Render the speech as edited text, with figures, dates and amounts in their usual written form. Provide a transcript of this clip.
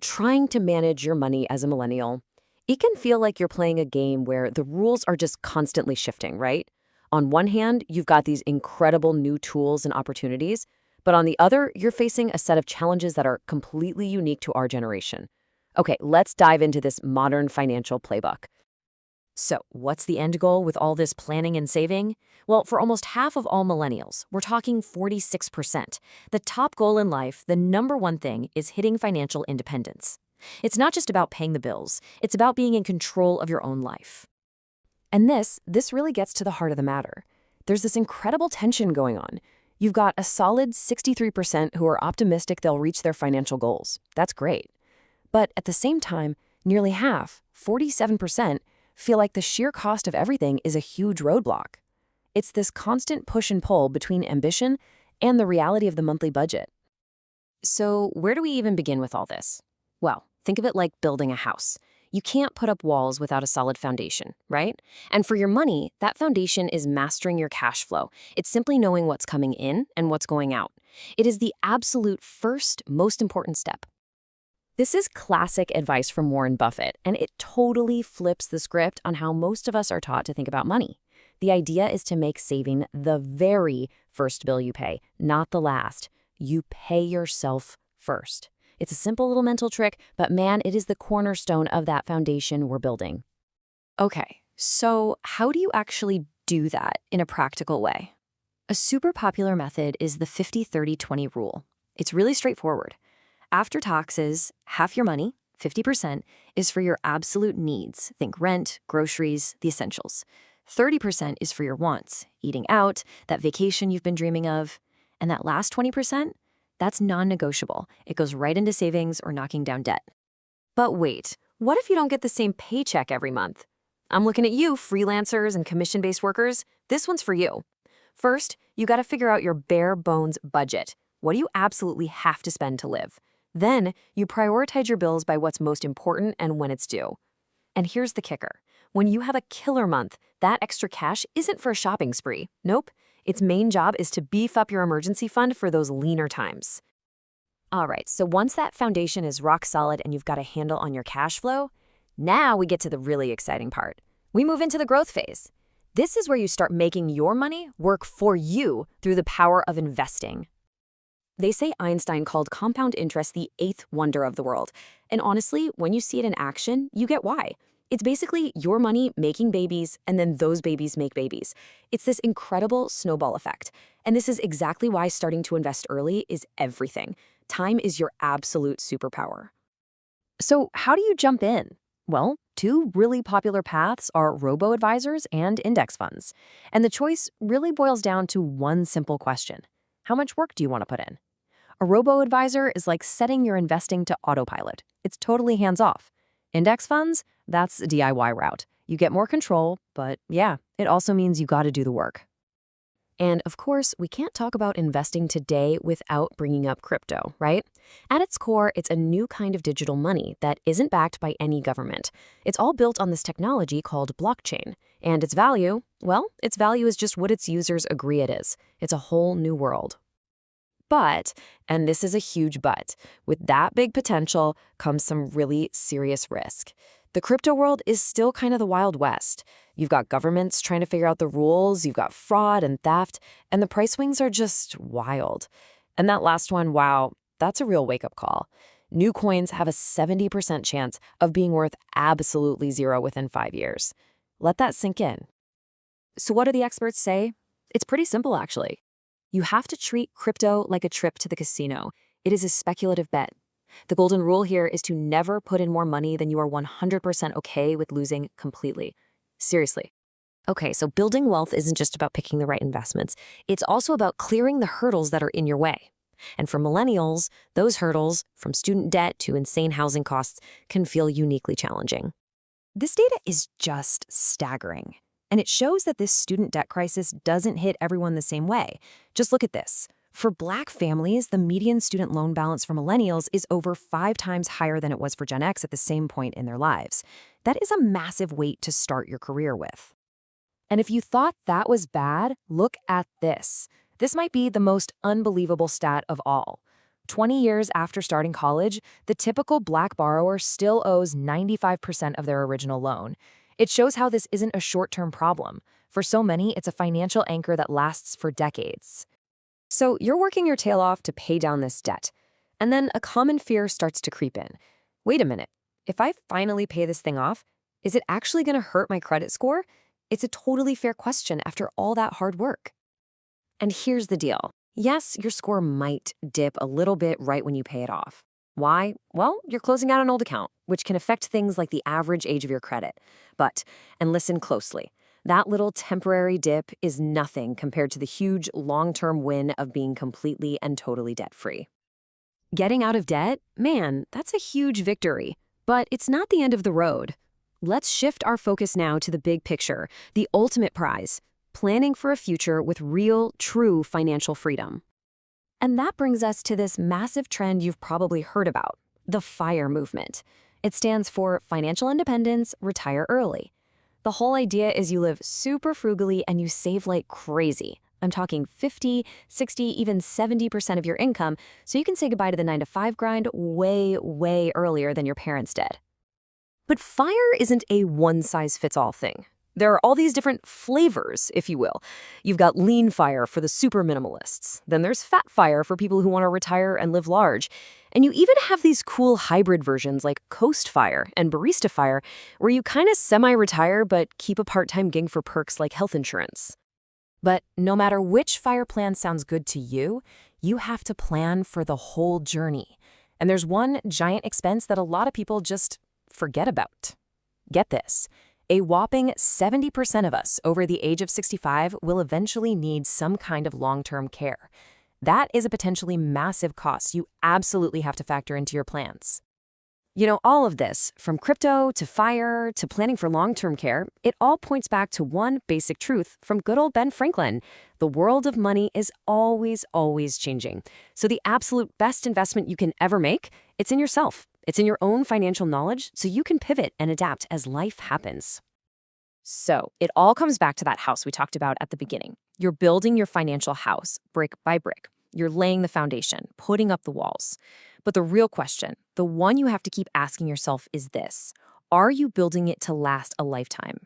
Trying to manage your money as a millennial, it can feel like you're playing a game where the rules are just constantly shifting, right? On one hand, you've got these incredible new tools and opportunities, but on the other, you're facing a set of challenges that are completely unique to our generation. Okay, let's dive into this modern financial playbook. So, what's the end goal with all this planning and saving? Well, for almost half of all millennials, we're talking 46%. The top goal in life, the number one thing, is hitting financial independence. It's not just about paying the bills, it's about being in control of your own life. And this really gets to the heart of the matter. There's this incredible tension going on. You've got a solid 63% who are optimistic they'll reach their financial goals. That's great. But at the same time, nearly half, 47%, feel like the sheer cost of everything is a huge roadblock. It's this constant push and pull between ambition and the reality of the monthly budget. So, where do we even begin with all this? Well, think of it like building a house. You can't put up walls without a solid foundation, right? And for your money, that foundation is mastering your cash flow. It's simply knowing what's coming in and what's going out. It is the absolute first, most important step. This is classic advice from Warren Buffett, and it totally flips the script on how most of us are taught to think about money. The idea is to make saving the very first bill you pay, not the last. You pay yourself first. It's a simple little mental trick, but man, it is the cornerstone of that foundation we're building. Okay, so how do you actually do that in a practical way? A super popular method is the 50-30-20 rule. It's really straightforward. After taxes, half your money, 50%, is for your absolute needs. Think rent, groceries, the essentials. 30% is for your wants, eating out, that vacation you've been dreaming of. And that last 20%, that's non-negotiable. It goes right into savings or knocking down debt. But wait, what if you don't get the same paycheck every month? I'm looking at you, freelancers and commission-based workers. This one's for you. First, you got to figure out your bare bones budget. What do you absolutely have to spend to live? Then, you prioritize your bills by what's most important and when it's due. And here's the kicker. When you have a killer month, that extra cash isn't for a shopping spree. Nope. Its main job is to beef up your emergency fund for those leaner times. All right, so once that foundation is rock solid and you've got a handle on your cash flow, now we get to the really exciting part. We move into the growth phase. This is where you start making your money work for you through the power of investing. They say Einstein called compound interest the eighth wonder of the world. And honestly, when you see it in action, you get why. It's basically your money making babies, and then those babies make babies. It's this incredible snowball effect. And this is exactly why starting to invest early is everything. Time is your absolute superpower. So how do you jump in? Well, two really popular paths are robo-advisors and index funds. And the choice really boils down to one simple question. How much work do you want to put in? A robo-advisor is like setting your investing to autopilot. It's totally hands-off. Index funds? That's a DIY route. You get more control, but yeah, it also means you got to do the work. And of course, we can't talk about investing today without bringing up crypto, right? At its core, it's a new kind of digital money that isn't backed by any government. It's all built on this technology called blockchain. And its value, well, its value is just what its users agree it is. It's a whole new world. But, and this is a huge but, with that big potential comes some really serious risk. The crypto world is still kind of the Wild West. You've got governments trying to figure out the rules, you've got fraud and theft, and the price swings are just wild. And that last one, wow, that's a real wake-up call. New coins have a 70% chance of being worth absolutely zero within 5 years. Let that sink in. So what do the experts say? It's pretty simple, actually. You have to treat crypto like a trip to the casino. It is a speculative bet. The golden rule here is to never put in more money than you are 100% okay with losing completely. Seriously. Okay, so building wealth isn't just about picking the right investments. It's also about clearing the hurdles that are in your way. And for millennials, those hurdles, from student debt to insane housing costs, can feel uniquely challenging. This data is just staggering. And it shows that this student debt crisis doesn't hit everyone the same way. Just look at this. For Black families, the median student loan balance for millennials is over 5 times higher than it was for Gen X at the same point in their lives. That is a massive weight to start your career with. And if you thought that was bad, look at this. This might be the most unbelievable stat of all. 20 years after starting college, the typical Black borrower still owes 95% of their original loan. It shows how this isn't a short-term problem. For so many, it's a financial anchor that lasts for decades. So you're working your tail off to pay down this debt. And then a common fear starts to creep in. Wait a minute. If I finally pay this thing off, is it actually going to hurt my credit score? It's a totally fair question after all that hard work. And here's the deal. Yes, your score might dip a little bit right when you pay it off. Why? Well, you're closing out an old account, which can affect things like the average age of your credit. But, and listen closely, that little temporary dip is nothing compared to the huge long-term win of being completely and totally debt-free. Getting out of debt? Man, that's a huge victory. But it's not the end of the road. Let's shift our focus now to the big picture, the ultimate prize, planning for a future with real, true financial freedom. And that brings us to this massive trend you've probably heard about, the FIRE movement. It stands for Financial Independence, Retire Early. The whole idea is you live super frugally and you save like crazy. I'm talking 50, 60, even 70% of your income, so you can say goodbye to the 9-to-5 grind way, way earlier than your parents did. But FIRE isn't a one-size-fits-all thing. There are all these different flavors, if you will. You've got lean FIRE for the super minimalists. Then there's fat FIRE for people who want to retire and live large. And you even have these cool hybrid versions like Coast FIRE and Barista FIRE, where you kind of semi-retire but keep a part-time gig for perks like health insurance. But no matter which FIRE plan sounds good to you, you have to plan for the whole journey. And there's one giant expense that a lot of people just forget about. Get this. A whopping 70% of us over the age of 65 will eventually need some kind of long-term care. That is a potentially massive cost you absolutely have to factor into your plans. You know, all of this, from crypto to FIRE to planning for long-term care, it all points back to one basic truth from good old Ben Franklin. The world of money is always, always changing. So the absolute best investment you can ever make, it's in yourself. It's in your own financial knowledge, so you can pivot and adapt as life happens. So it all comes back to that house we talked about at the beginning. You're building your financial house, brick by brick. You're laying the foundation, putting up the walls. But the real question, the one you have to keep asking yourself is this: are you building it to last a lifetime?